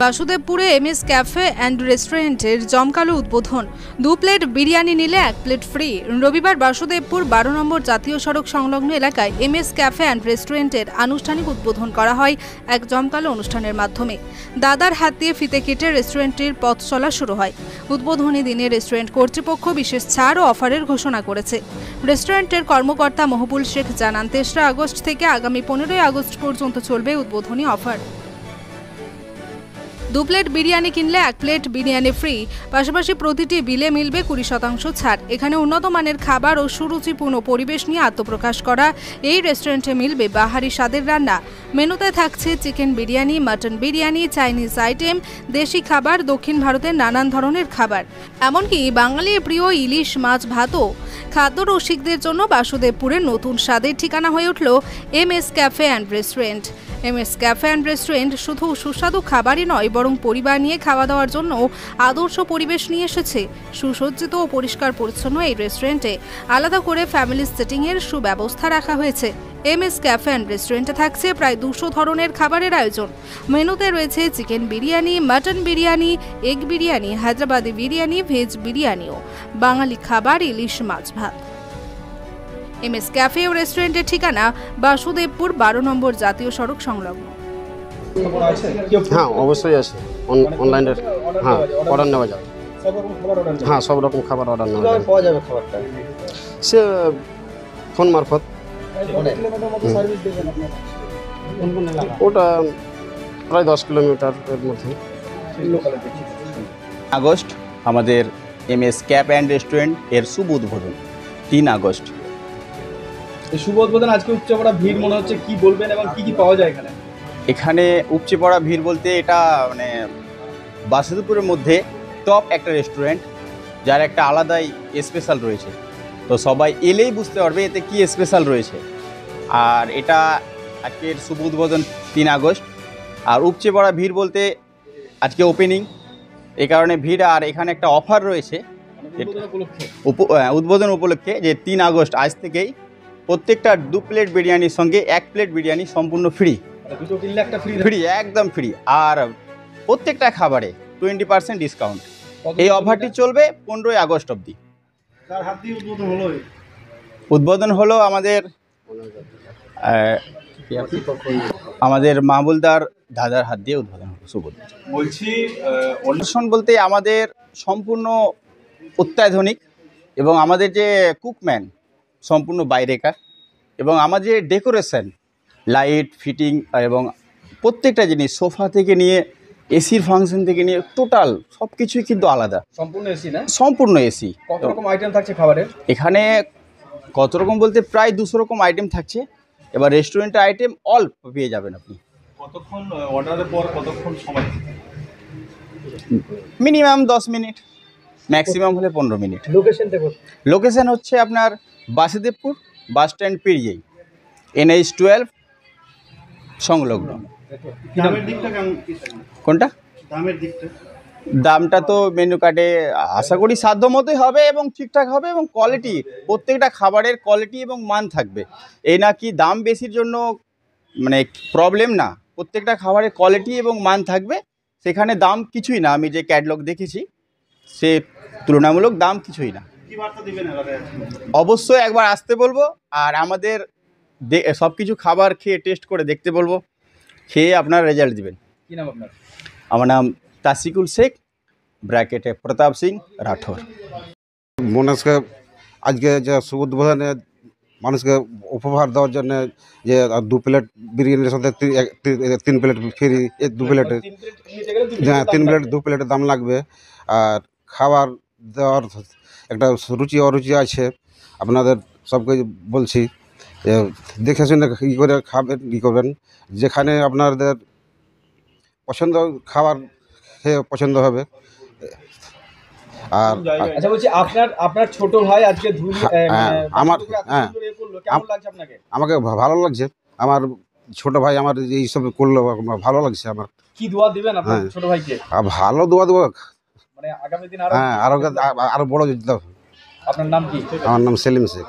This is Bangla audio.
বাসুদেবপুরে এমএস ক্যাফে অ্যান্ড রেস্টুরেন্টের জমকালো উদ্বোধন। 2 প্লেট বিরিয়ানি নিলে 1 প্লেট ফ্রি। রবিবার বাসুদেবপুর 12 নম্বর জাতীয় সড়ক সংলগ্ন এলাকায় এমএস ক্যাফে অ্যান্ড রেস্টুরেন্টের আনুষ্ঠানিক উদ্বোধন করা হয় এক জমকালো অনুষ্ঠানের মাধ্যমে। দাদার হাত দিয়ে ফিতে কেটে রেস্টুরেন্টটির পথ চলা শুরু হয়। উদ্বোধনী দিনে রেস্টুরেন্ট কর্তৃপক্ষ বিশেষ ছাড় ও অফারের ঘোষণা করেছে। রেস্টুরেন্টের কর্মকর্তা মহবুল শেখ জানান, 3রা আগস্ট থেকে আগামী 15ই আগস্ট পর্যন্ত চলবে উদ্বোধনী অফার। 2 প্লেট বিরিয়ানি কিনলে 1 প্লেট বিরিয়ানি ফ্রি। পাশাপাশি প্রতিটি বিলে মিলবে 20% ছাড়। এখানে উন্নত মানের খাবার ও সুরুচিপূর্ণ পরিবেশ নিয়ে আত্মপ্রকাশ করা এই রেস্টুরেন্টে মিলবে বাহারি স্বাদের রান্না। মেনুতে থাকছে chicken biryani, mutton biryani, Chinese item, দেশি খাবার, দক্ষিণ ভারতের নানান ধরনের খাবার, এমনকি বাঙালির প্রিয় ইলিশ মাছ ভাতও। খাদ্য রসিকদের জন্য বাসুদেবপুরের নতুন স্বাদের ঠিকানা হয়ে উঠল MS cafe and restaurant. MS cafe and restaurant শুধু সুস্বাদু খাবারই নয়, বরং পরিবার নিয়ে খাওয়া দাওয়ার জন্য আদর্শ পরিবেশ নিয়ে এসেছে। সুসজ্জিত ও পরিষ্কার পরিচ্ছন্ন এই রেস্টুরেন্টে আলাদা করে ফ্যামিলি সিটিংয়ের সুব্যবস্থা রাখা হয়েছে। এমএস ক্যাফে অ্যান্ড রেস্টুরেন্টে থাকছে প্রায় 200 ধরনের খাবারের আয়োজন। মেনুতে রয়েছে chicken biryani, mutton biryani, egg biryani, Hyderabadi biryani, veg বিরিয়ানিও, বাঙালি খাবার, ইলিশ মাছ ভাত। এমএস ক্যাফে ও রেস্টুরেন্টের ঠিকানা বাসুদেবপুর 12 নম্বর জাতীয় সড়ক সংলগ্ন। হ্যাঁ, অবশ্যই আছে। অনলাইনে হ্যাঁ অর্ডার নেওয়া যাবে। হ্যাঁ, সব রকম খাবার অর্ডার নেওয়া যাবে। পাওয়া যাবে খাবারটা সে ফোন মারফত। ওটা প্রায় 10 কিলোমিটারের মধ্যে। আগস্ট আমাদের এমএস ক্যাফ অ্যান্ড রেস্টুরেন্ট এর শুভ উদ্বোধন 3 আগস্ট। এই শুভ উদ্বোধন আজকে উপচে পড়া ভিড় মনে হচ্ছে, কি বলবেন এবং কি কি পাওয়া যায় এখানে? এখানে উপচে পড়া ভিড় বলতে এটা মানে বাসুদেবপুরের মধ্যে টপ একটা রেস্টুরেন্ট, যার একটা আলাদাই স্পেশাল রয়েছে। তো সবাই এলেই বুঝতে পারবে এতে কি স্পেশাল রয়েছে। আর এটা আজকের শুভ উদ্বোধন 3 আগস্ট। আর উপচে পড়া ভিড় বলতে আজকে ওপেনিং, এই কারণে ভিড়। আর এখানে একটা অফার রয়েছে উদ্বোধন উপলক্ষে, যে 3 আগস্ট আজ থেকেই প্রত্যেকটা 2 প্লেট বিরিয়ানির সঙ্গে 1 প্লেট বিরিয়ানি সম্পূর্ণ ফ্রি। ফ্রি, একদম ফ্রি। আর প্রত্যেকটা খাবারে 20% ডিসকাউন্ট। এই অফারটি চলবে 15ই আগস্ট অবধি। উদ্বোধন হলো আমাদের মাহবুলদার দাদার হাত দিয়ে উদ্বোধন হলো। শুভ বলছি অনুষ্ঠান বলতে আমাদের সম্পূর্ণ অত্যাধুনিক, এবং আমাদের যে কুকম্যান সম্পূর্ণ বাইরেকার, এবং আমাদের যে ডেকোরেশন, লাইট ফিটিং এবং প্রত্যেকটা জিনিস, সোফা থেকে নিয়ে এসির ফাংশন থেকে নিয়ে টোটাল সব কিছুই কিন্তু আলাদা। সম্পূর্ণ এসি না? সম্পূর্ণ এসি। কত রকম আইটেম থাকছে খাবারের এখানে? কত রকম বলতে প্রায় 200 রকম আইটেম থাকছে। এবার রেস্টুরেন্টের আইটেম অল পেয়ে যাবেন আপনি। কতক্ষণ অর্ডারের পর কতক্ষণ সময়? মিনিমাম 10 মিনিট, ম্যাক্সিমাম হলে 15 মিনিট। লোকেশনটা কোথায়? লোকেশন হচ্ছে আপনার বাসুদেবপুর বাস স্ট্যান্ড পেরিয়েই NH-12 সংলগ্ন। দামের দিকটা কেমন? কোনটা? দামের দিকটা? দামটা তো মেনু কার্ডে আশা করি সাধ্য মতোই হবে এবং ঠিকঠাক হবে, এবং কোয়ালিটি, প্রত্যেকটা খাবারের কোয়ালিটি এবং মান থাকবে। এই না কি দাম বেশির জন্য মানে প্রবলেম না, প্রত্যেকটা খাবারের কোয়ালিটি এবং মান থাকবে। সেখানে দাম কিছুই না, আমি যে ক্যাটালগ দেখেছি সে তুলনামূলক দাম কিছুই না। কি বার্তা দিবেন এবারে? অবশ্যই একবার আসতে বলবো, আর আমাদের সব কিছু খাবার খেয়ে টেস্ট করে দেখতে বলবো, খেয়ে আপনার রেজাল্ট দিবেন। কি নাম আপনার? আমার নাম তাসিকুল শেখ, ব্র্যাকেটে প্রতাপ সিং রাঠোর। মানুষকে আজকে যে শুভ উদ্বোধনে মানুষকে উপহার দেওয়ার জন্য যে 2 প্লেট বিরিয়ানির সাথে 3 প্লেট ফ্রি। 2 প্লেটে হ্যাঁ 3 প্লেট 2 প্লেটের দাম লাগবে। আর খাবার দেওয়ার একটা রুচি অরুচি আছে। আপনাদের সবকে বলছি যে দেখে শুনে কী করে খাবেন, কী করবেন। যেখানে আপনাদের পছন্দ খাবার খেয়ে পছন্দ হবে। আর আচ্ছা, বলছি আপনার ছোট ভাই আজকে আমার হ্যাঁ কেমন লাগছে আপনাকে? আমাকে ভালো লাগছে। আমার ছোট ভাই আমার এইসব করলো, ভালো লাগছে আমার। কি দোয়া দিবেন আপনার ছোট ভাইকে? ভালো দোয়া দেবো, মানে আগামী দিন হ্যাঁ আরো বড়। আপনার নাম কি? আমার নাম সেলিম শেখ।